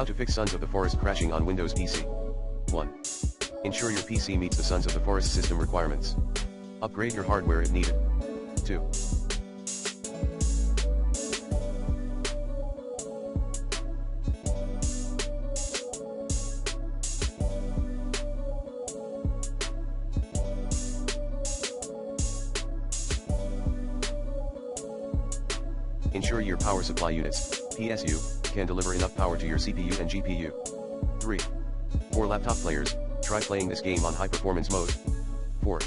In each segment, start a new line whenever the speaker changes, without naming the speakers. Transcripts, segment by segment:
How to fix Sons of the Forest crashing on Windows PC. 1. Ensure your PC meets the Sons of the Forest system requirements. Upgrade your hardware if needed. 2. Ensure your power supply units, PSU, can deliver enough power to your CPU and GPU. 3. For laptop players, try playing this game on high performance mode. 4.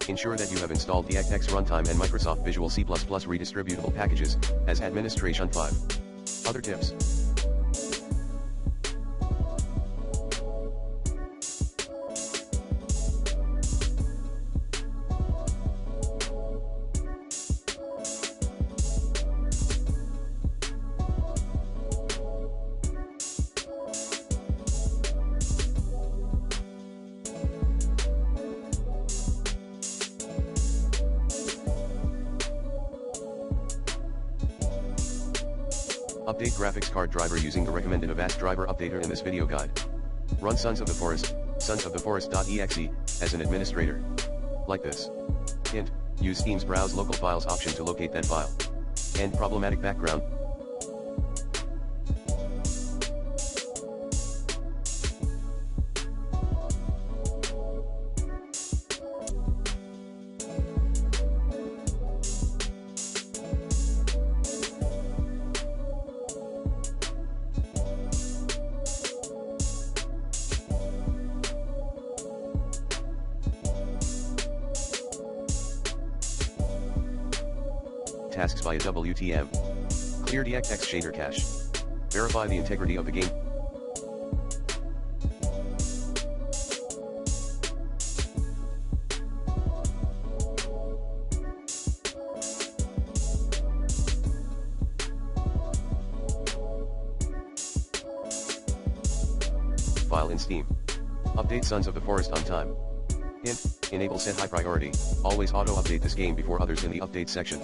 Ensure that you have installed the mATX runtime and Microsoft Visual C++ redistributable packages, as administration 5. Other tips. Update graphics card driver using the recommended Avast driver updater in this video guide. Run Sons of the Forest, sonsoftheforest.exe, as an administrator. Like this. Hint, use Steam's Browse Local Files option to locate that file. And problematic background. Tasks via WTM. Clear DXX shader cache. Verify the integrity of the game. File in Steam. Update Sons of the Forest on time. Hint, enable set high priority, always auto-update this game before others in the update section.